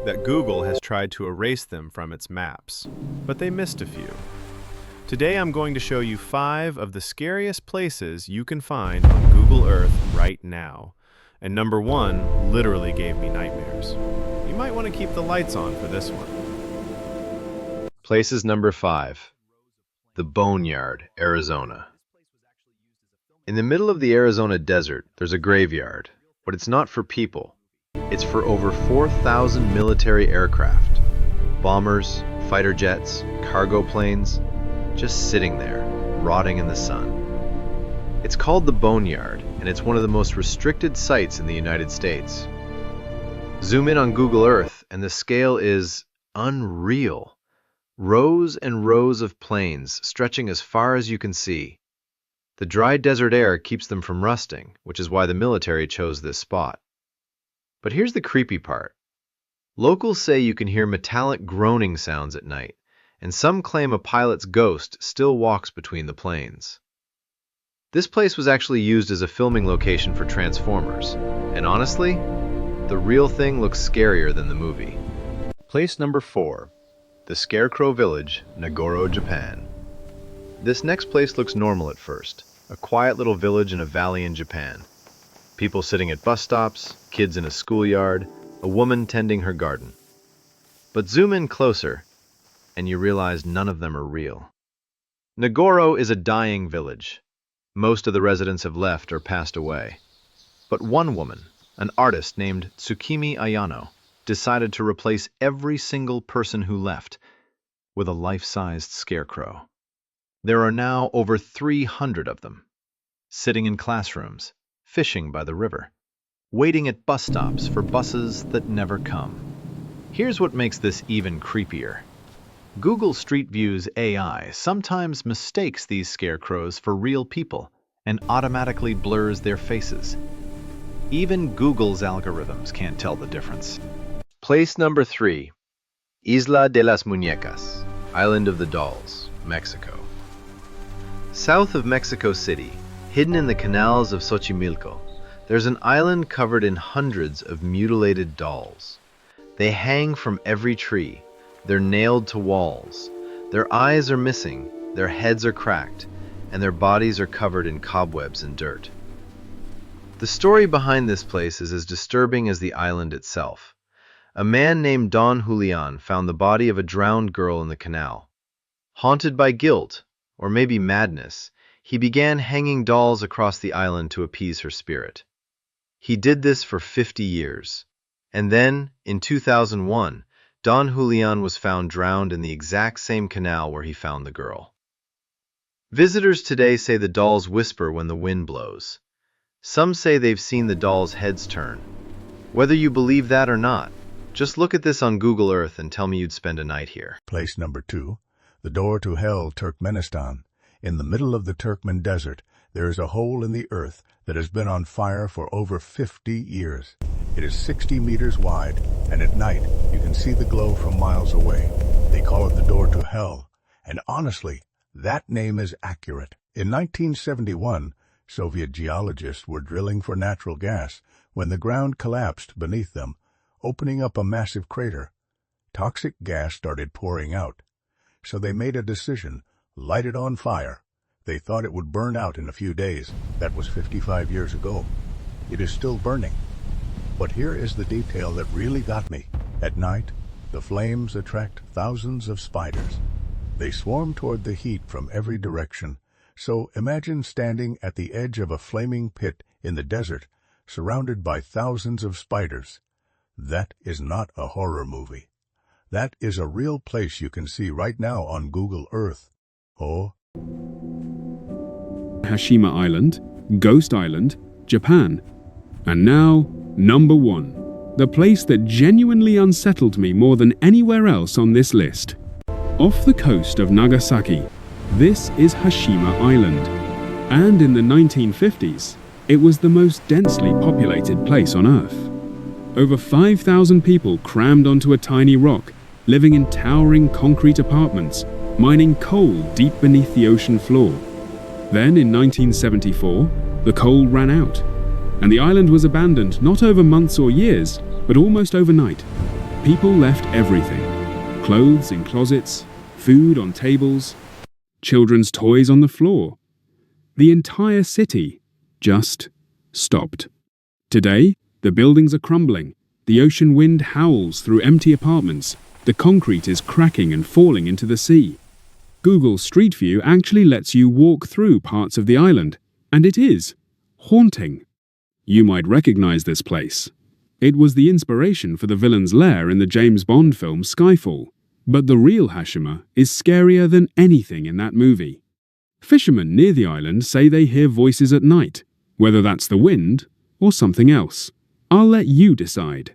that Google has tried to erase them from its maps, but they missed a few. Today I'm going to show you 5 of the scariest places you can find on Google Earth right now. And number 1 literally gave me nightmares. You might want to keep the lights on for this one. Places number 5. The Boneyard, Arizona. In the middle of the Arizona desert, there's a graveyard, but it's not for people. It's for over 4,000 military aircraft, bombers, fighter jets, cargo planes, just sitting there, rotting in the sun. It's called the Boneyard, and it's one of the most restricted sites in the United States. Zoom in on Google Earth, and the scale is unreal. Rows and rows of planes stretching as far as you can see. The dry desert air keeps them from rusting, which is why the military chose this spot. But here's the creepy part. Locals say you can hear metallic groaning sounds at night, and some claim a pilot's ghost still walks between the planes. This place was actually used as a filming location for Transformers, and honestly, the real thing looks scarier than the movie. Place number 4. The Scarecrow Village, Nagoro, Japan. This next place looks normal at first, a quiet little village in a valley in Japan. People sitting at bus stops, kids in a schoolyard, a woman tending her garden. But zoom in closer, and you realize none of them are real. Nagoro is a dying village. Most of the residents have left or passed away. But one woman, an artist named Tsukimi Ayano, decided to replace every single person who left with a life-sized scarecrow. There are now over 300 of them, sitting in classrooms, fishing by the river, waiting at bus stops for buses that never come. Here's what makes this even creepier. Google Street View's AI sometimes mistakes these scarecrows for real people and automatically blurs their faces. Even Google's algorithms can't tell the difference. Place number 3. Isla de las Muñecas, Island of the Dolls, Mexico. South of Mexico City, hidden in the canals of Xochimilco, there's an island covered in hundreds of mutilated dolls. They hang from every tree. They're nailed to walls. Their eyes are missing, their heads are cracked, and their bodies are covered in cobwebs and dirt. The story behind this place is as disturbing as the island itself. A man named Don Julian found the body of a drowned girl in the canal. Haunted by guilt, or maybe madness, he began hanging dolls across the island to appease her spirit. He did this for 50 years. And then, in 2001, Don Julian was found drowned in the exact same canal where he found the girl. Visitors today say the dolls whisper when the wind blows. Some say they've seen the dolls' heads turn. Whether you believe that or not, just look at this on Google Earth and tell me you'd spend a night here. Place number 2. The Door to Hell, Turkmenistan. In the middle of the Turkmen Desert, there is a hole in the earth that has been on fire for over 50 years. It is 60 meters wide, and at night you can see the glow from miles away. They call it the Door to Hell, and honestly, that name is accurate. In 1971, Soviet geologists were drilling for natural gas when the ground collapsed beneath them, opening up a massive crater. Toxic gas started pouring out, so they made a decision: light it on fire. They thought it would burn out in a few days. That was 55 years ago. It is still burning. But here is the detail that really got me. At night, the flames attract thousands of spiders. They swarm toward the heat from every direction. So imagine standing at the edge of a flaming pit in the desert, surrounded by thousands of spiders. That is not a horror movie. That is a real place you can see right now on Google Earth. Oh. Hashima Island, Ghost Island, Japan. And now, number 1. The place that genuinely unsettled me more than anywhere else on this list. Off the coast of Nagasaki, this is Hashima Island. And in the 1950s, it was the most densely populated place on Earth. Over 5,000 people crammed onto a tiny rock, living in towering concrete apartments, mining coal deep beneath the ocean floor. Then, in 1974, the coal ran out, and the island was abandoned not over months or years, but almost overnight. People left everything. Clothes in closets, food on tables, children's toys on the floor. The entire city just stopped. Today, the buildings are crumbling. The ocean wind howls through empty apartments. The concrete is cracking and falling into the sea. Google Street View actually lets you walk through parts of the island, and it is haunting. You might recognize this place. It was the inspiration for the villain's lair in the James Bond film Skyfall. But the real Hashima is scarier than anything in that movie. Fishermen near the island say they hear voices at night, whether that's the wind or something else. I'll let you decide.